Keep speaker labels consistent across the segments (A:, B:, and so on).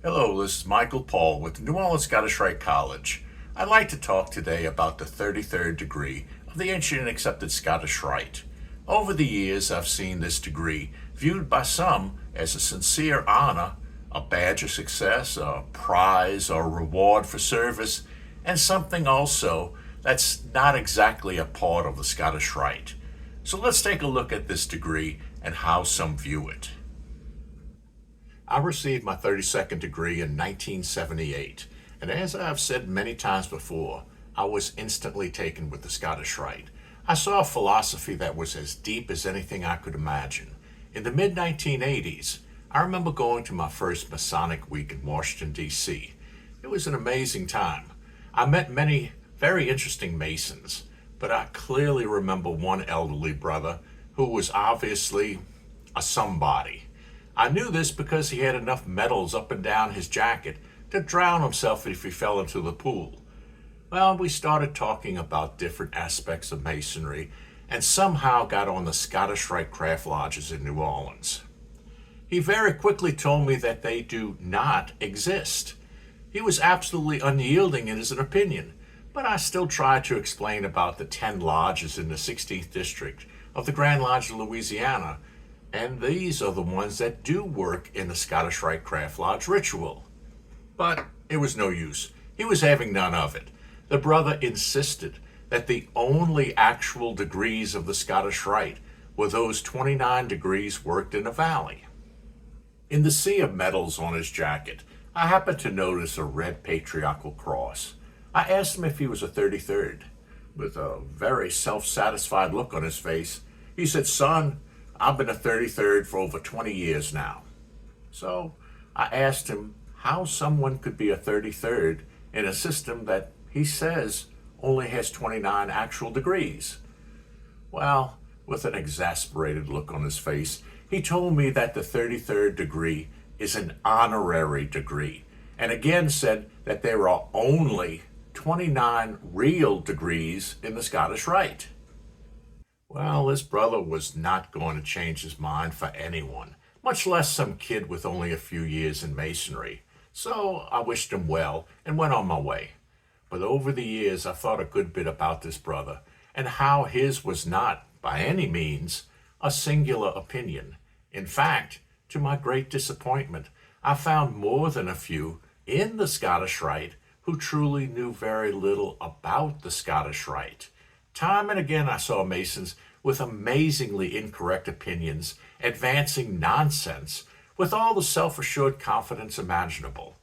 A: Hello, this is Michael Paul with the New Orleans Scottish Rite College. I'd like to talk today about the 33rd degree of the ancient and accepted Scottish Rite. Over the years, I've seen this degree viewed by some as a sincere honor, a badge of success, a prize or reward for service, and something also that's not exactly a part of the Scottish Rite. So let's take a look at this degree and how some view it. I received my 32nd degree in 1978, and as I've said many times before, I was instantly taken with the Scottish Rite. I saw a philosophy that was as deep as anything I could imagine. In the mid-1980s, I remember going to my first Masonic week in Washington, D.C. It was an amazing time. I met many very interesting Masons, but I clearly remember one elderly brother who was obviously a somebody. I knew this because he had enough medals up and down his jacket to drown himself if he fell into the pool. Well, we started talking about different aspects of Masonry and somehow got on the Scottish Rite craft lodges in New Orleans. He very quickly told me that they do not exist. He was absolutely unyielding in his opinion, but I still tried to explain about the 10 lodges in the 16th district of the Grand Lodge of Louisiana, and these are the ones that do work in the Scottish Rite Craft Lodge ritual. But it was no use. He was having none of it. The brother insisted that the only actual degrees of the Scottish Rite were those 29 degrees worked in a valley. In the sea of medals on his jacket, I happened to notice a red patriarchal cross. I asked him if he was a 33rd. With a very self-satisfied look on his face, he said, "Son, I've been a 33rd for over 20 years now." So I asked him how someone could be a 33rd in a system that he says only has 29 actual degrees. Well, with an exasperated look on his face, he told me that the 33rd degree is an honorary degree, and again said that there are only 29 real degrees in the Scottish Rite. Well, this brother was not going to change his mind for anyone, much less some kid with only a few years in Masonry. So I wished him well and went on my way. But over the years, I thought a good bit about this brother and how his was not, by any means, a singular opinion. In fact, to my great disappointment, I found more than a few in the Scottish Rite who truly knew very little about the Scottish Rite. Time and again I saw Masons with amazingly incorrect opinions advancing nonsense with all the self-assured confidence imaginable.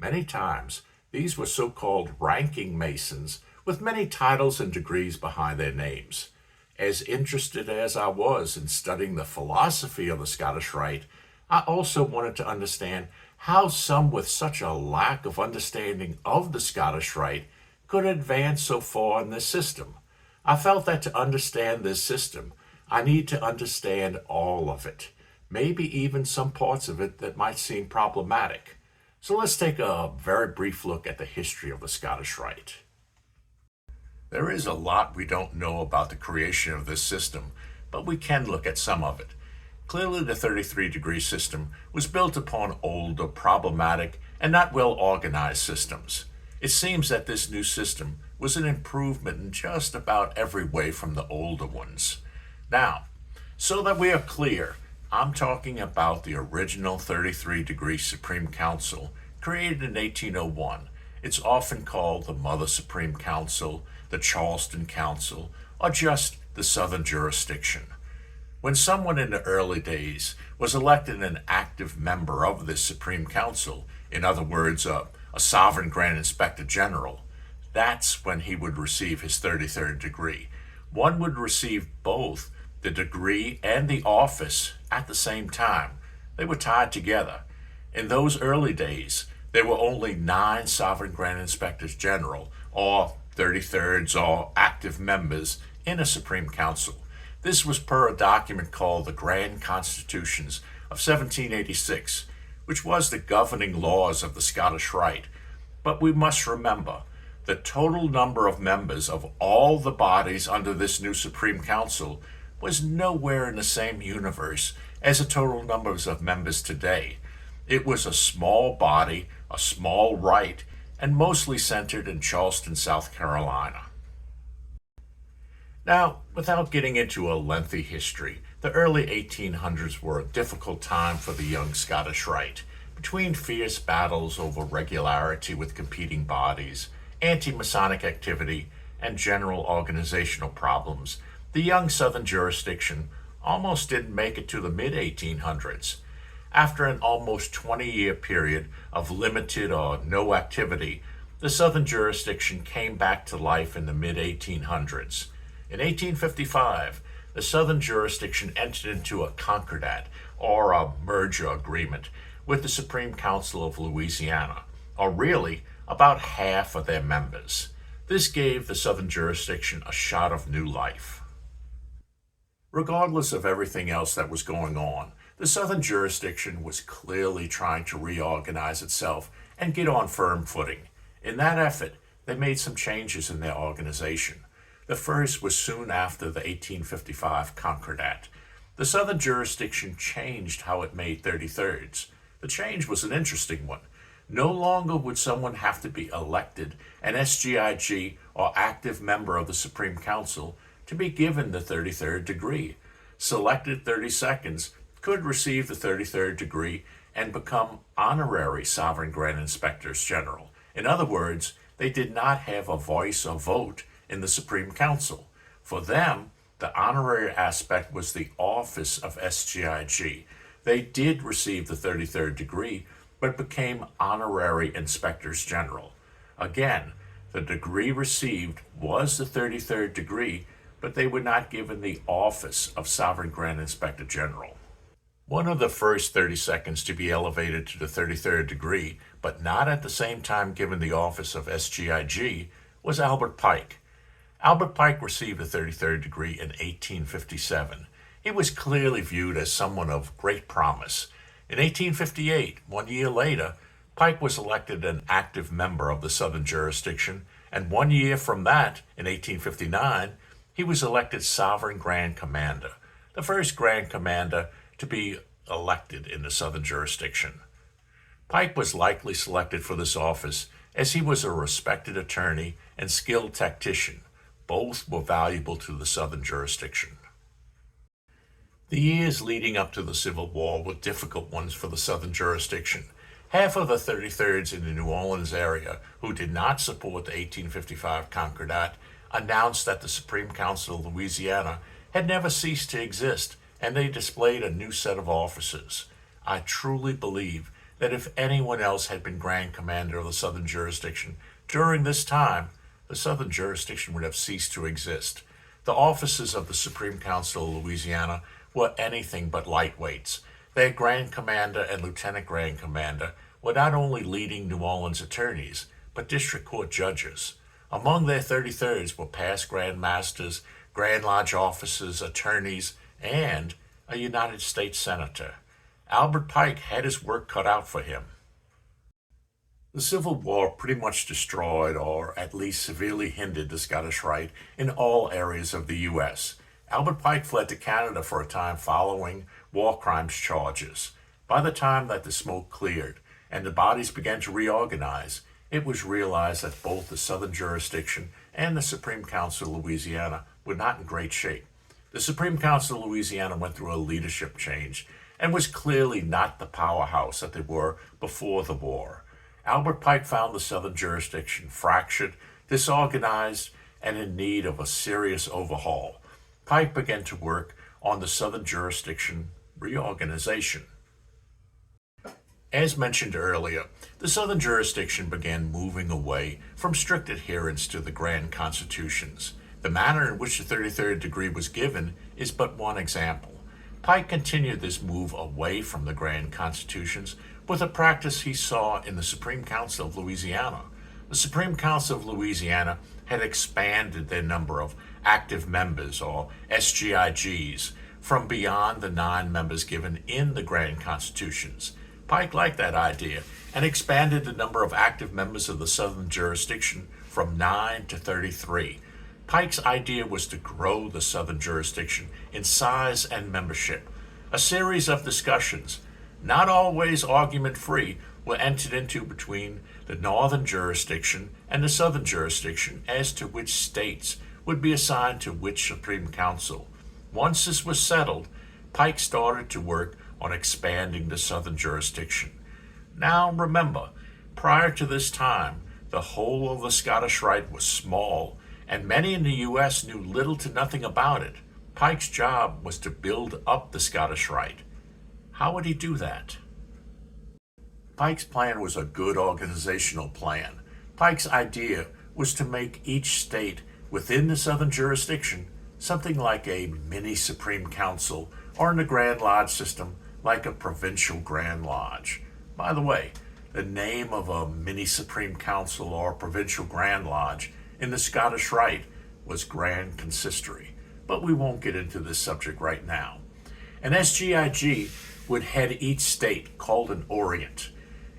A: Many times these were so-called ranking Masons with many titles and degrees behind their names. As interested as I was in studying the philosophy of the Scottish Rite, I also wanted to understand how some with such a lack of understanding of the Scottish Rite could advance so far in this system. I felt that to understand this system, I need to understand all of it, maybe even some parts of it that might seem problematic. So let's take a very brief look at the history of the Scottish Rite. There is a lot we don't know about the creation of this system, but we can look at some of it. Clearly, the 33-degree system was built upon older, problematic, and not well-organized systems. It seems that this new system was an improvement in just about every way from the older ones. Now, so that we are clear, I'm talking about the original 33-degree Supreme Council created in 1801. It's often called the Mother Supreme Council, the Charleston Council, or just the Southern Jurisdiction. When someone in the early days was elected an active member of this Supreme Council, in other words, a sovereign Grand Inspector General, that's when he would receive his 33rd degree. One would receive both the degree and the office at the same time. They were tied together. In those early days, there were only 9 sovereign Grand Inspectors General, or 33rds, or active members in a Supreme Council. This was per a document called the Grand Constitutions of 1786, which was the governing laws of the Scottish Rite. But we must remember, the total number of members of all the bodies under this new Supreme Council was nowhere in the same universe as the total numbers of members today. It was a small body, a small rite, and mostly centered in Charleston, South Carolina. Now, without getting into a lengthy history, the early 1800s were a difficult time for the young Scottish Rite. Between fierce battles over regularity with competing bodies, anti-Masonic activity, and general organizational problems, the young Southern jurisdiction almost didn't make it to the mid-1800s. After an almost 20-year period of limited or no activity, the Southern jurisdiction came back to life in the mid-1800s. In 1855, the Southern jurisdiction entered into a concordat, or a merger agreement, with the Supreme Council of Louisiana, or really, about half of their members. This gave the Southern jurisdiction a shot of new life. Regardless of everything else that was going on, the Southern jurisdiction was clearly trying to reorganize itself and get on firm footing. In that effort, they made some changes in their organization. The first was soon after the 1855 Concordat. The Southern jurisdiction changed how it made 33rds. The change was an interesting one. No longer would someone have to be elected an SGIG or active member of the Supreme Council to be given the 33rd degree. Selected 32nds could receive the 33rd degree and become honorary Sovereign Grand Inspectors General. In other words, they did not have a voice or vote in the Supreme Council. For them, the honorary aspect was the office of SGIG. They did receive the 33rd degree, but became honorary inspectors general. Again, the degree received was the 33rd degree, but they were not given the office of Sovereign Grand Inspector General. One of the first 32nds to be elevated to the 33rd degree, but not at the same time given the office of SGIG, was Albert Pike. Albert Pike received the 33rd degree in 1857. He was clearly viewed as someone of great promise. In 1858, 1 year later, Pike was elected an active member of the Southern jurisdiction, and 1 year from that, in 1859, he was elected Sovereign Grand Commander, the first Grand Commander to be elected in the Southern jurisdiction. Pike was likely selected for this office as he was a respected attorney and skilled tactician. Both were valuable to the Southern jurisdiction. The years leading up to the Civil War were difficult ones for the Southern jurisdiction. Half of the 33rds in the New Orleans area who did not support the 1855 Concordat announced that the Supreme Council of Louisiana had never ceased to exist, and they displayed a new set of officers. I truly believe that if anyone else had been Grand Commander of the Southern jurisdiction during this time, the Southern jurisdiction would have ceased to exist. The officers of the Supreme Council of Louisiana were anything but lightweights. Their Grand Commander and Lieutenant Grand Commander were not only leading New Orleans attorneys, but district court judges. Among their 33rds were past Grand Masters, Grand Lodge officers, attorneys, and a United States Senator. Albert Pike had his work cut out for him. The Civil War pretty much destroyed, or at least severely hindered, the Scottish Rite in all areas of the U.S. Albert Pike fled to Canada for a time following war crimes charges. By the time that the smoke cleared and the bodies began to reorganize, it was realized that both the Southern jurisdiction and the Supreme Council of Louisiana were not in great shape. The Supreme Council of Louisiana went through a leadership change and was clearly not the powerhouse that they were before the war. Albert Pike found the Southern jurisdiction fractured, disorganized, and in need of a serious overhaul. Pike began to work on the Southern jurisdiction reorganization. As mentioned earlier, the Southern jurisdiction began moving away from strict adherence to the Grand Constitutions. The manner in which the 33rd degree was given is but one example. Pike continued this move away from the Grand Constitutions with a practice he saw in the Supreme Council of Louisiana. The Supreme Council of Louisiana had expanded their number of active members, or SGIGs, from beyond the 9 members given in the Grand Constitutions. Pike liked that idea and expanded the number of active members of the Southern jurisdiction from 9 to 33. Pike's idea was to grow the Southern jurisdiction in size and membership. A series of discussions not always argument-free, were entered into between the northern jurisdiction and the southern jurisdiction as to which states would be assigned to which Supreme Council. Once this was settled, Pike started to work on expanding the southern jurisdiction. Now remember, prior to this time, the whole of the Scottish Rite was small, and many in the U.S. knew little to nothing about it. Pike's job was to build up the Scottish Rite. How would he do that? Pike's plan was a good organizational plan. Pike's idea was to make each state within the southern jurisdiction something like a mini Supreme Council, or in the Grand Lodge system, like a provincial Grand Lodge. By the way, the name of a mini Supreme Council or provincial Grand Lodge in the Scottish Rite was Grand Consistory, but we won't get into this subject right now. An SGIG would head each state, called an Orient.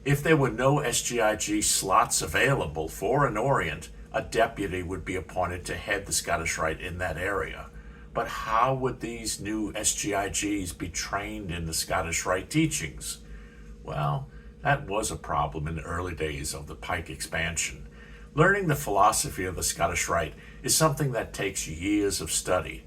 A: If there were no SGIG slots available for an Orient, a deputy would be appointed to head the Scottish Rite in that area. But how would these new SGIGs be trained in the Scottish Rite teachings? Well, that was a problem in the early days of the Pike expansion. Learning the philosophy of the Scottish Rite is something that takes years of study.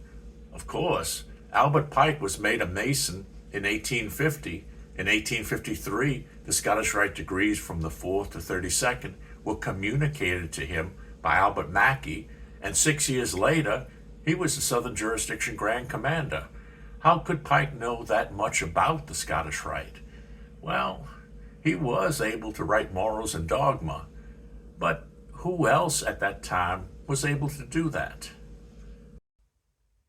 A: Of course, Albert Pike was made a Mason in 1850. In 1853, the Scottish Rite degrees from the 4th to 32nd were communicated to him by Albert Mackey, and 6 years later, he was the Southern Jurisdiction Grand Commander. How could Pike know that much about the Scottish Rite? Well, he was able to write Morals and Dogma, but who else at that time was able to do that?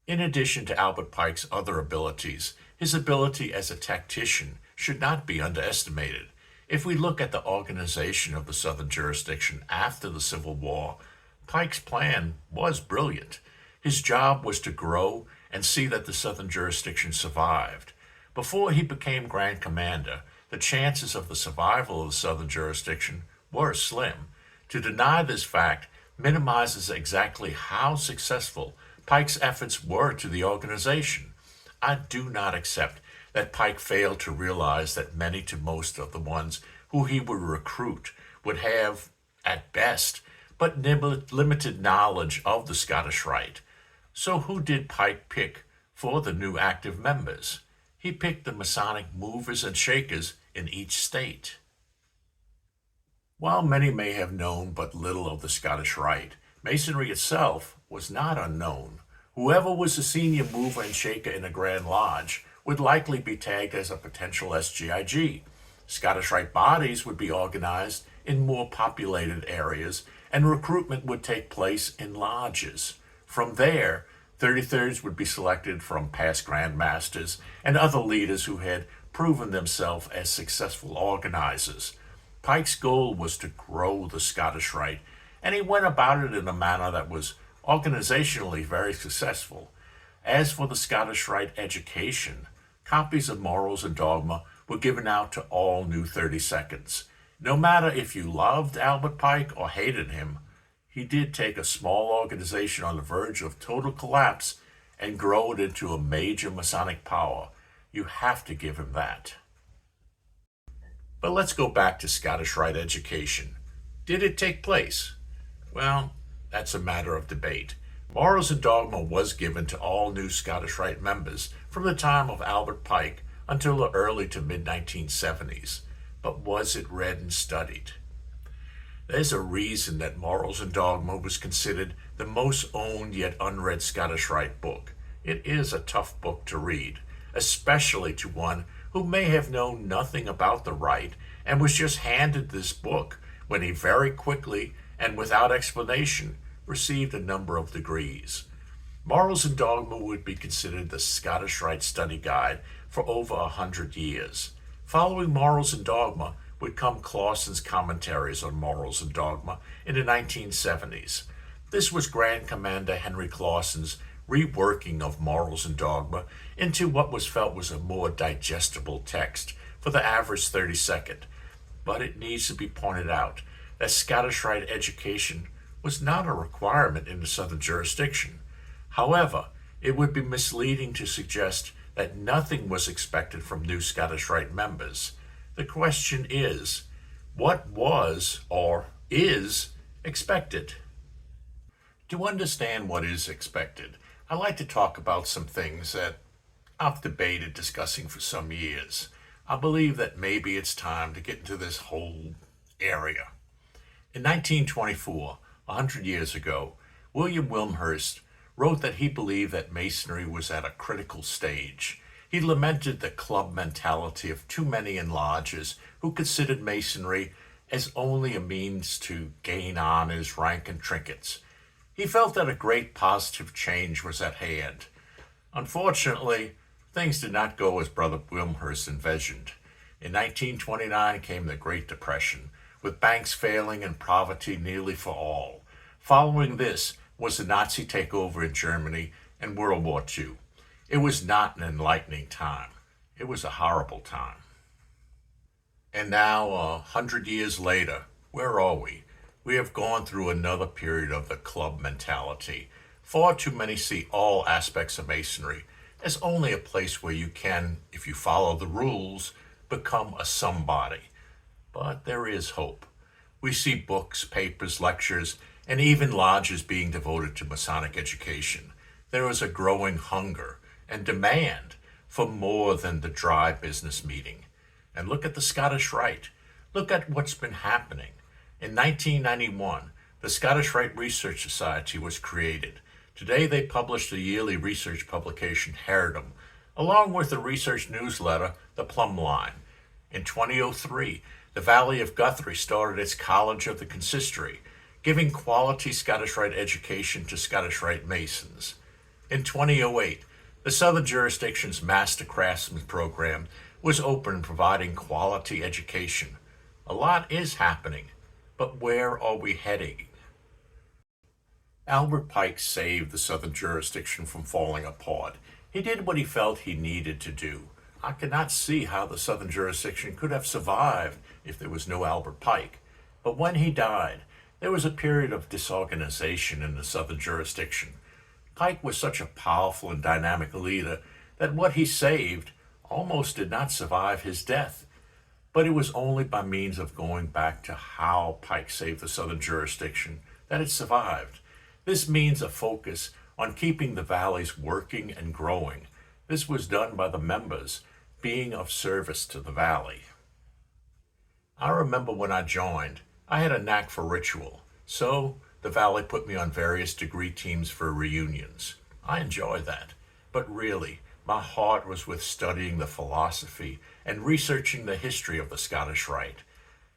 A: In addition to Albert Pike's other abilities, his ability as a tactician should not be underestimated. If we look at the organization of the Southern Jurisdiction after the Civil War, Pike's plan was brilliant. His job was to grow and see that the Southern Jurisdiction survived. Before he became Grand Commander, the chances of the survival of the Southern Jurisdiction were slim. To deny this fact minimizes exactly how successful Pike's efforts were to the organization. I do not accept that Pike failed to realize that many to most of the ones who he would recruit would have, at best, but limited knowledge of the Scottish Rite. So who did Pike pick for the new active members? He picked the Masonic movers and shakers in each state. While many may have known but little of the Scottish Rite, Masonry itself was not unknown. Whoever was the senior mover and shaker in a Grand Lodge would likely be tagged as a potential SGIG. Scottish Rite bodies would be organized in more populated areas, and recruitment would take place in lodges. From there, 33rds would be selected from past Grand Masters and other leaders who had proven themselves as successful organizers. Pike's goal was to grow the Scottish Rite, and he went about it in a manner that was organizationally very successful. As for the Scottish Rite education, copies of Morals and Dogma were given out to all new 32nds. No matter if you loved Albert Pike or hated him, he did take a small organization on the verge of total collapse and grow it into a major Masonic power. You have to give him that. But let's go back to Scottish Rite education. Did it take place? Well, that's a matter of debate. Morals and Dogma was given to all new Scottish Rite members from the time of Albert Pike until the early to mid-1970s. But was it read and studied? There's a reason that Morals and Dogma was considered the most owned yet unread Scottish Rite book. It is a tough book to read, especially to one who may have known nothing about the Rite and was just handed this book when he very quickly and without explanation received a number of degrees. Morals and Dogma would be considered the Scottish Rite study guide for over 100 years. Following Morals and Dogma would come Clausen's commentaries on Morals and Dogma in the 1970s. This was Grand Commander Henry Clausen's reworking of Morals and Dogma into what was felt was a more digestible text for the average 32nd. But it needs to be pointed out that Scottish Rite education was not a requirement in the Southern Jurisdiction. However, it would be misleading to suggest that nothing was expected from new Scottish Rite members. The question is, what was or is expected? To understand what is expected, I like to talk about some things that I've debated discussing for some years. I believe that maybe it's time to get into this whole area. In 1924, 100 years ago, William Wilmshurst wrote that he believed that Masonry was at a critical stage. He lamented the club mentality of too many in lodges who considered Masonry as only a means to gain honors, rank, and trinkets. He felt that a great positive change was at hand. Unfortunately, things did not go as Brother Wilmshurst envisioned. In 1929 came the Great Depression, with banks failing and poverty nearly for all. Following this was the Nazi takeover in Germany and World War II. It was not an enlightening time. It was a horrible time. And now, 100 years later, where are we? We have gone through another period of the club mentality. Far too many see all aspects of Masonry as only a place where you can, if you follow the rules, become a somebody. But there is hope. We see books, papers, lectures, and even lodges being devoted to Masonic education. There is a growing hunger and demand for more than the dry business meeting. And look at the Scottish Rite. Look at what's been happening. In 1991, the Scottish Rite Research Society was created. Today they publish the yearly research publication Heredom, along with the research newsletter The Plumb Line. In 2003, the Valley of Guthrie started its College of the Consistory, giving quality Scottish Rite education to Scottish Rite Masons. In 2008, the Southern Jurisdiction's Master Craftsman program was open, providing quality education. A lot is happening, but where are we heading? Albert Pike saved the Southern Jurisdiction from falling apart. He did what he felt he needed to do. I cannot see how the Southern Jurisdiction could have survived if there was no Albert Pike. But when he died, there was a period of disorganization in the Southern Jurisdiction. Pike was such a powerful and dynamic leader that what he saved almost did not survive his death. But it was only by means of going back to how Pike saved the Southern Jurisdiction that it survived. This means a focus on keeping the valleys working and growing. This was done by the members being of service to the valley. I remember when I joined, I had a knack for ritual, so the valley put me on various degree teams for reunions. I enjoyed that, but really, my heart was with studying the philosophy and researching the history of the Scottish Rite.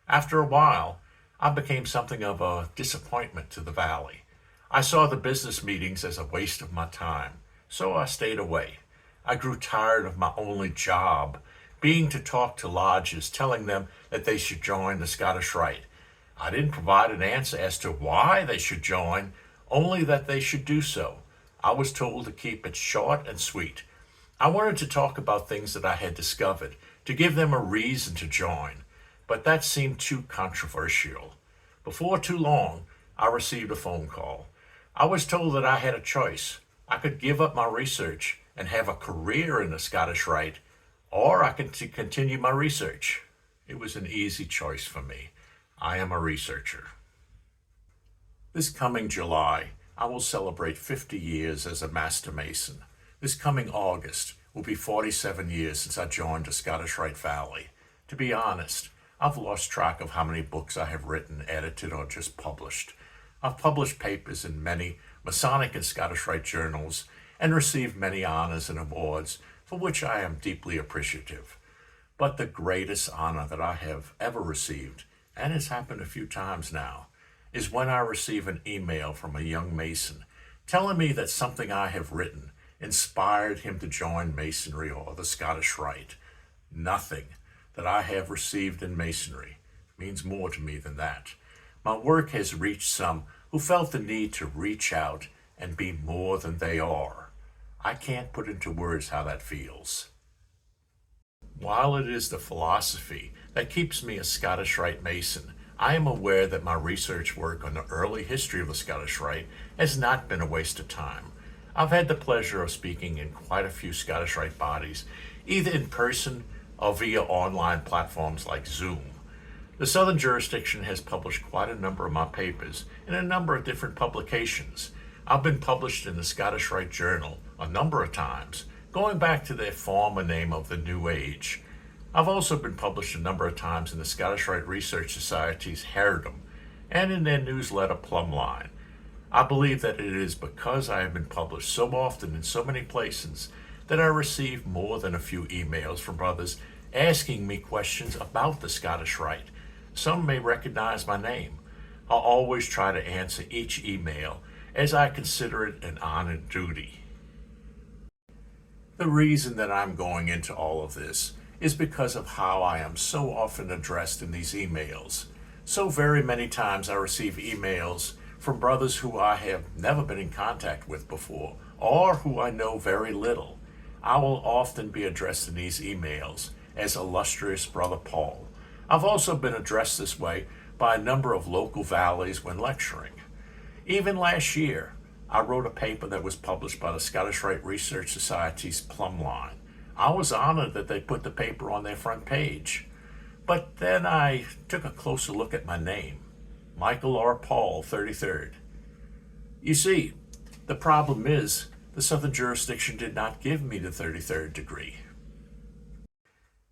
A: After a while, I became something of a disappointment to the valley. I saw the business meetings as a waste of my time, so I stayed away. I grew tired of my only job being to talk to lodges, telling them that they should join the Scottish Rite. I didn't provide an answer as to why they should join, only that they should do so. I was told to keep it short and sweet. I wanted to talk about things that I had discovered, to give them a reason to join, but that seemed too controversial. Before too long, I received a phone call. I was told that I had a choice. I could give up my research and have a career in the Scottish Rite, or I could continue my research. It was an easy choice for me. I am a researcher. This coming July, I will celebrate 50 years as a Master Mason. This coming August will be 47 years since I joined the Scottish Rite Valley. To be honest, I've lost track of how many books I have written, edited, or just published. I've published papers in many Masonic and Scottish Rite journals and received many honors and awards, for which I am deeply appreciative. But the greatest honor that I have ever received, and it's happened a few times now, is when I receive an email from a young Mason telling me that something I have written inspired him to join Masonry or the Scottish Rite. Nothing that I have received in Masonry means more to me than that. My work has reached some who felt the need to reach out and be more than they are. I can't put into words how that feels. While it is the philosophy that keeps me a Scottish Rite Mason, I am aware that my research work on the early history of the Scottish Rite has not been a waste of time. I've had the pleasure of speaking in quite a few Scottish Rite bodies, either in person or via online platforms like Zoom. The Southern jurisdiction has published quite a number of my papers in a number of different publications. I've been published in the Scottish Rite Journal a number of times, going back to their former name of the New Age. I've also been published a number of times in the Scottish Rite Research Society's Herodom and in their newsletter Plumline. I believe that it is because I have been published so often in so many places that I receive more than a few emails from brothers asking me questions about the Scottish Rite. Some may recognize my name. I'll always try to answer each email as I consider it an honored duty. The reason that I'm going into all of this is because of how I am so often addressed in these emails. So very many times I receive emails from brothers who I have never been in contact with before, or who I know very little. I will often be addressed in these emails as illustrious Brother Paul. I've also been addressed this way by a number of local valleys when lecturing. Even last year, I wrote a paper that was published by the Scottish Rite Research Society's Plumline. I was honored that they put the paper on their front page. But then I took a closer look at my name, Michael R. Paul, 33rd. You see, the problem is the Southern jurisdiction did not give me the 33rd degree.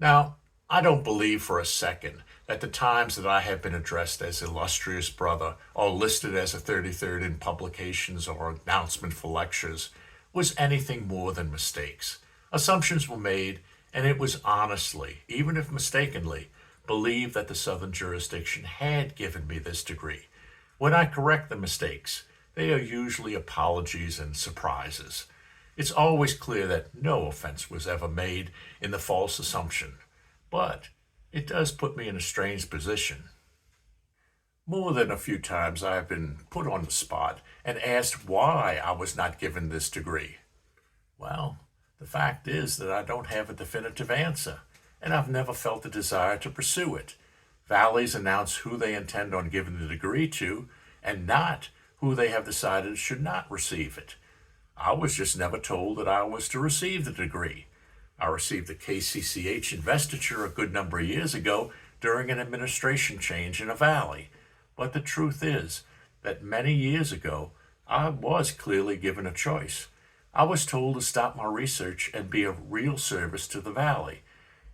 A: Now, I don't believe for a second that the times that I have been addressed as illustrious brother or listed as a 33rd in publications or announcement for lectures was anything more than mistakes. Assumptions were made, and it was honestly, even if mistakenly, believed that the Southern jurisdiction had given me this degree. When I correct the mistakes, they are usually apologies and surprises. It's always clear that no offense was ever made in the false assumption, but it does put me in a strange position. More than a few times I have been put on the spot and asked why I was not given this degree. Well, the fact is that I don't have a definitive answer, and I've never felt a desire to pursue it. Valleys announce who they intend on giving the degree to, and not who they have decided should not receive it. I was just never told that I was to receive the degree. I received the KCCH investiture a good number of years ago during an administration change in a valley, but the truth is that many years ago I was clearly given a choice. I was told to stop my research and be of real service to the valley.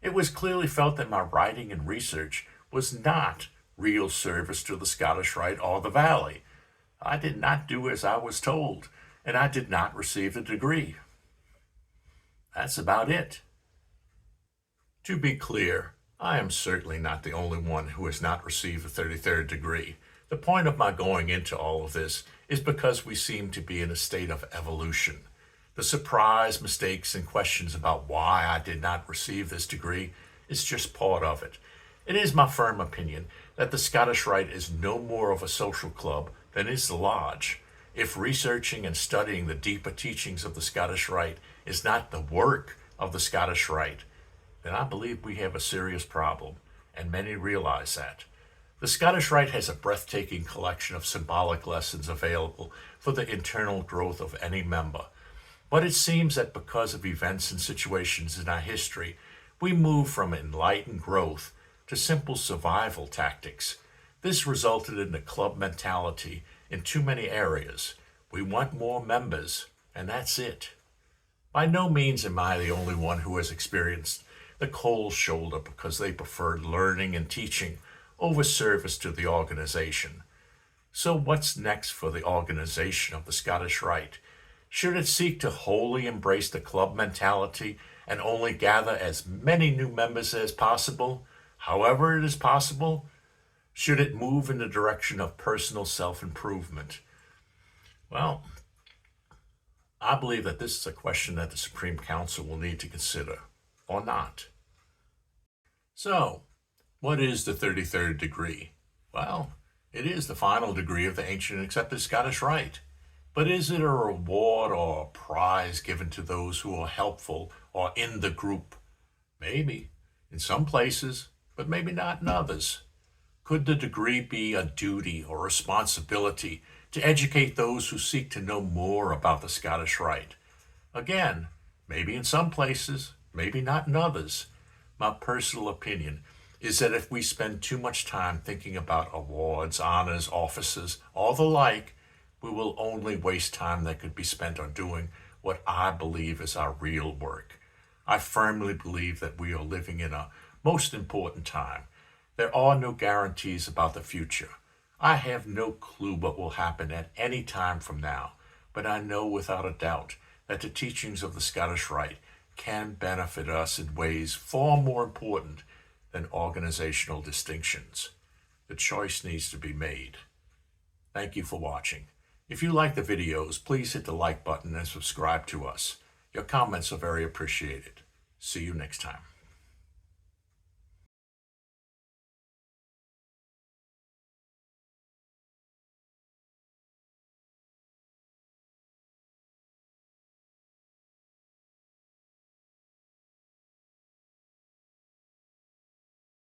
A: It was clearly felt that my writing and research was not real service to the Scottish Rite or the Valley. I did not do as I was told, and I did not receive the degree. That's about it. To be clear, I am certainly not the only one who has not received the 33rd degree. The point of my going into all of this is because we seem to be in a state of evolution. The surprise, mistakes, and questions about why I did not receive this degree is just part of it. It is my firm opinion that the Scottish Rite is no more of a social club than is the Lodge. If researching and studying the deeper teachings of the Scottish Rite is not the work of the Scottish Rite, then I believe we have a serious problem, and many realize that. The Scottish Rite has a breathtaking collection of symbolic lessons available for the internal growth of any member. But it seems that because of events and situations in our history, we move from enlightened growth to simple survival tactics. This resulted in the club mentality in too many areas. We want more members, and that's it. By no means am I the only one who has experienced the cold shoulder because they preferred learning and teaching over service to the organization. So what's next for the organization of the Scottish Rite? Should it seek to wholly embrace the club mentality and only gather as many new members as possible, however it is possible? Should it move in the direction of personal self-improvement? Well, I believe that this is a question that the Supreme Council will need to consider, or not. So, what is the 33rd degree? Well, it is the final degree of the ancient and accepted Scottish Rite. But is it a reward or a prize given to those who are helpful or in the group? Maybe, in some places, but maybe not in others. Could the degree be a duty or responsibility to educate those who seek to know more about the Scottish Rite. Again, maybe in some places, maybe not in others. My personal opinion is that if we spend too much time thinking about awards, honors, offices, all the like, we will only waste time that could be spent on doing what I believe is our real work. I firmly believe that we are living in a most important time. There are no guarantees about the future. I have no clue what will happen at any time from now, but I know without a doubt that the teachings of the Scottish Rite can benefit us in ways far more important than organizational distinctions. The choice needs to be made. Thank you for watching. If you like the videos, please hit the like button and subscribe to us. Your comments are very appreciated. See you next time.